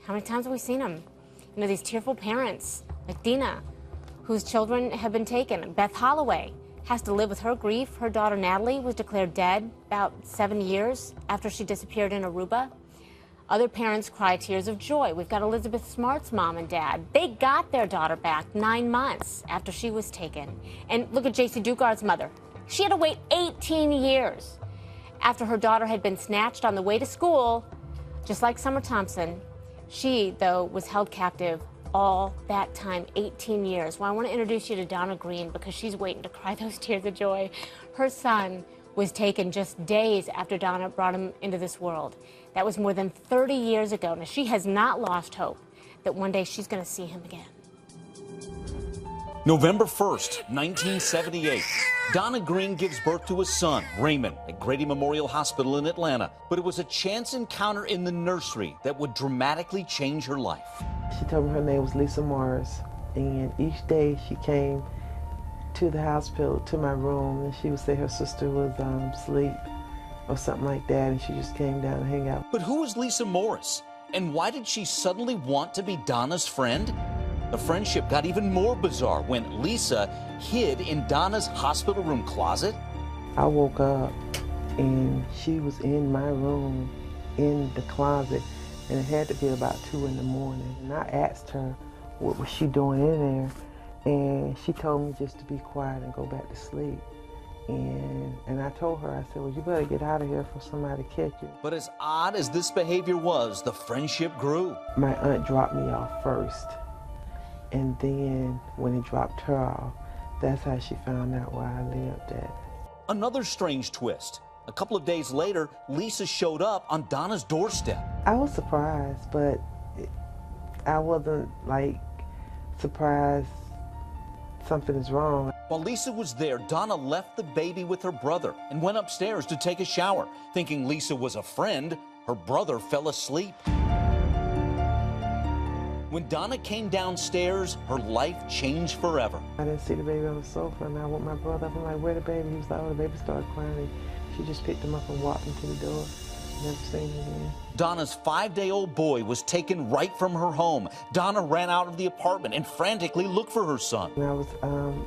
How many times have we seen them? You know, these tearful parents, like Dina, whose children have been taken. Beth Holloway has to live with her grief. Her daughter Natalie was declared dead about 7 years after she disappeared in Aruba. Other parents cry tears of joy. We've got Elizabeth Smart's mom and dad. They got their daughter back 9 months after she was taken. And look at J.C. Dugard's mother. She had to wait 18 years after her daughter had been snatched on the way to school, just like Summer Thompson. She, though, was held captive all that time, 18 years. Well, I want to introduce you to Donna Green because she's waiting to cry those tears of joy. Her son was taken just days after Donna brought him into this world. That was more than 30 years ago. Now, she has not lost hope that one day she's going to see him again. November 1st, 1978. Donna Green gives birth to a son, Raymond, at Grady Memorial Hospital in Atlanta. But it was a chance encounter in the nursery that would dramatically change her life. She told me her name was Lisa Morris, and each day she came to the hospital, to my room, and she would say her sister was asleep or something like that, and she just came down and hang out. But who was Lisa Morris? And why did she suddenly want to be Donna's friend? The friendship got even more bizarre when Lisa hid in Donna's hospital room closet. I woke up and she was in my room in the closet, and it had to be about 2 in the morning. And I asked her what was she doing in there, and she told me just to be quiet and go back to sleep. And I told her, I said, well, you better get out of here for somebody to catch you. But as odd as this behavior was, the friendship grew. My aunt dropped me off first, and then when he dropped her off, that's how she found out where I lived at. Another strange twist. A couple of days later, Lisa showed up on Donna's doorstep. I was surprised, but I wasn't like surprised something is wrong. While Lisa was there, Donna left the baby with her brother and went upstairs to take a shower. Thinking Lisa was a friend, her brother fell asleep. When Donna came downstairs, her life changed forever. I didn't see the baby on the sofa, and I woke my brother up. I'm like, where the baby? He was like, oh, the baby started crying. She just picked him up and walked him to the door. Never seen him again. Donna's 5-day-old boy was taken right from her home. Donna ran out of the apartment and frantically looked for her son. And I was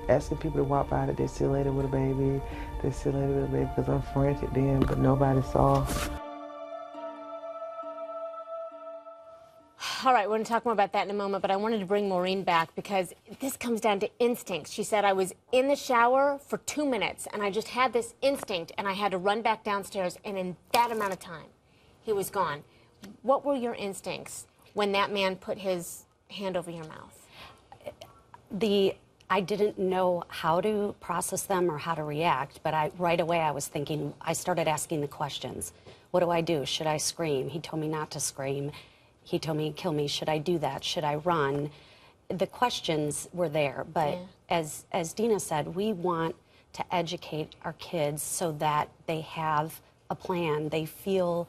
asking people to walk by, that they see a lady with a baby, they see a lady with a baby, because I'm frantic then, but nobody saw. All right, we're going to talk more about that in a moment, but I wanted to bring Maureen back because this comes down to instincts. She said, I was in the shower for 2 minutes, and I just had this instinct, and I had to run back downstairs, and in that amount of time, he was gone. What were your instincts when that man put his hand over your mouth? I didn't know how to process them or how to react, but right away I was thinking, I started asking the questions. What do I do? Should I scream? He told me not to scream. He told me, kill me. Should I do that? Should I run? The questions were there, but as Dina said, we want to educate our kids so that they have a plan. They feel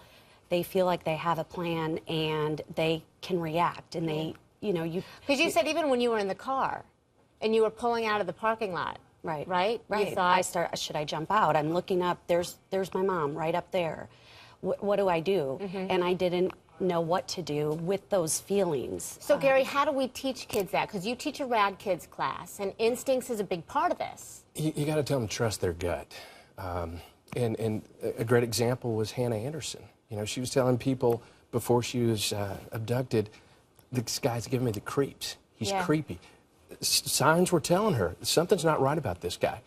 like they have a plan and they can react. And they, you know, because you said even when you were in the car and you were pulling out of the parking lot, right? You thought, should I jump out? I'm looking up. There's my mom right up there. What do I do? And I didn't know what to do with those feelings. So, Gary, how do we teach kids that? Because you teach a Rad Kids class, and instincts is a big part of this. You got to tell them to trust their gut. And a great example was Hannah Anderson. You know, she was telling people before she was abducted, this guy's giving me the creeps. He's creepy. Signs were telling her something's not right about this guy.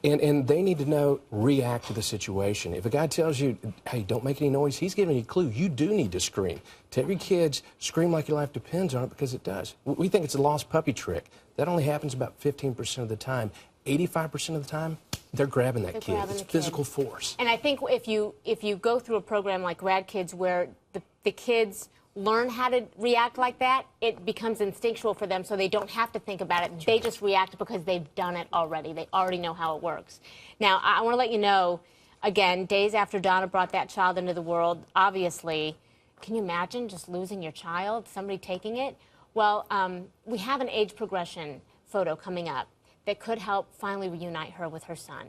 And they need to know, react to the situation. If a guy tells you, hey, don't make any noise, he's giving you a clue. You do need to scream. Tell your kids, scream like your life depends on it, because it does. We think it's a lost puppy trick. That only happens about 15% of the time. 85% of the time, they're grabbing that kid. It's physical force. And I think if you go through a program like Rad Kids where the kids learn how to react like that, it becomes instinctual for them, so they don't have to think about it. They just react because they've done it already. They already know how it works. Now, I want to let you know, again, days after Donna brought that child into the world, obviously, can you imagine just losing your child, somebody taking it? Well, we have an age progression photo coming up that could help finally reunite her with her son.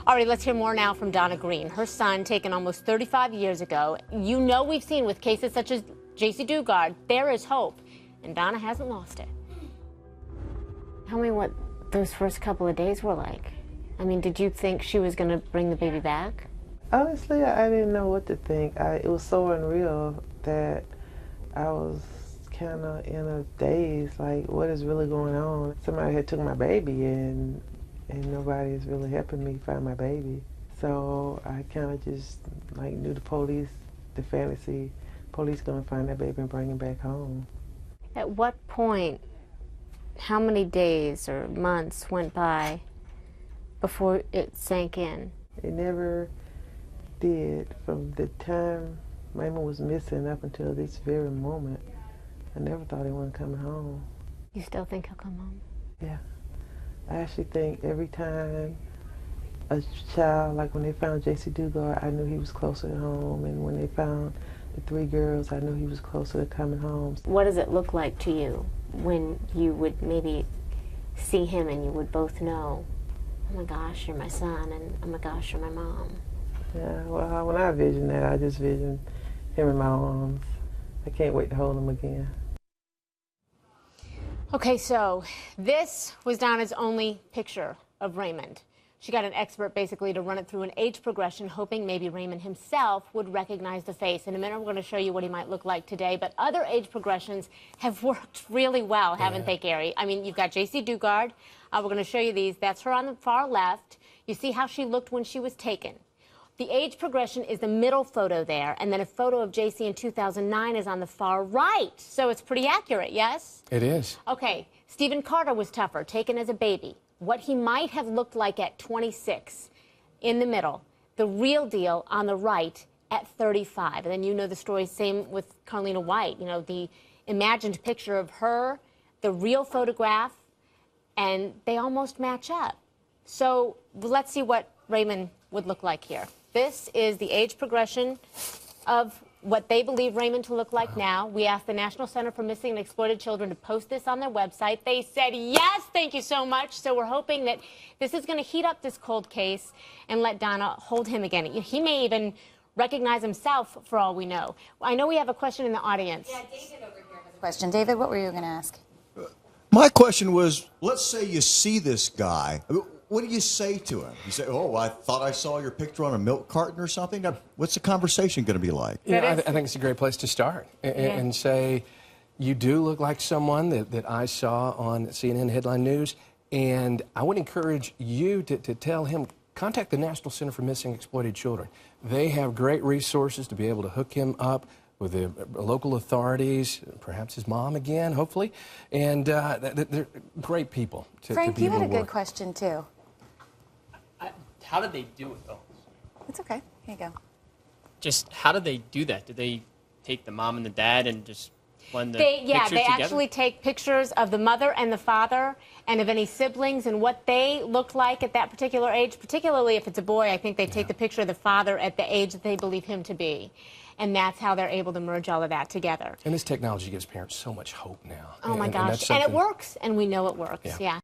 All right, let's hear more now from Donna Green. Her son, taken almost 35 years ago. You know, we've seen with cases such as J.C. Dugard, there is hope. And Donna hasn't lost it. Tell me what those first couple of days were like. I mean, did you think she was going to bring the baby back? Honestly, I didn't know what to think. It was so unreal that I was kind of in a daze, like, what is really going on? Somebody had took my baby, and nobody is really helping me find my baby. So I kind of just, like, knew the fantasy police gonna find that baby and bring him back home. At what point, how many days or months went by before it sank in? It never did. From the time Raymond was missing up until this very moment, I never thought he wasn't coming home. You still think he'll come home? Yeah. I actually think every time a child, like when they found J.C. Dugard, I knew he was closer to home. And when they found the 3 girls, I knew he was closer to coming home. What does it look like to you when you would maybe see him and you would both know, oh my gosh, you're my son, and oh my gosh, you're my mom? Yeah, well, when I vision that, I just vision him in my arms. I can't wait to hold him again. Okay, so this was Donna's only picture of Raymond. She got an expert basically to run it through an age progression, hoping maybe Raymond himself would recognize the face. In a minute, we're going to show you what he might look like today. But other age progressions have worked really well, haven't they, Gary? I mean, you've got J.C. Dugard. We're going to show you these. That's her on the far left. You see how she looked when she was taken. The age progression is the middle photo there, and then a photo of J.C. in 2009 is on the far right. So it's pretty accurate, yes? It is. Okay, Stephen Carter was tougher, taken as a baby. What he might have looked like at 26 in the middle. The real deal on the right at 35. And then you know the story, same with Carlina White. You know, the imagined picture of her, the real photograph, and they almost match up. So let's see what Raymond would look like here. This is the age progression of what they believe Raymond to look like now. We asked the National Center for Missing and Exploited Children to post this on their website. They said, yes, thank you so much. So we're hoping that this is going to heat up this cold case and let Donna hold him again. He may even recognize himself for all we know. I know we have a question in the audience. Yeah, David over here has a question. David, what were you going to ask? My question was, let's say you see this guy. What do you say to him? You say, oh, I thought I saw your picture on a milk carton or something? What's the conversation going to be like? You know, I think it's a great place to start and say, you do look like someone that I saw on CNN Headline News, and I would encourage you to tell him, contact the National Center for Missing and Exploited Children. They have great resources to be able to hook him up with the local authorities, perhaps his mom again, hopefully, and they're great people to Frank, be able to you had a work. good question, too. How did they do it, though? It's okay. Here you go. Just how did they do that? Did they take the mom and the dad and just blend the They pictures together? actually take pictures of the mother and the father and of any siblings and what they looked like at that particular age, particularly if it's a boy. I think they take the picture of the father at the age that they believe him to be. And that's how they're able to merge all of that together. And this technology gives parents so much hope now. Oh, my and gosh. that's And it something- works, and we know it works. Yeah. Yeah.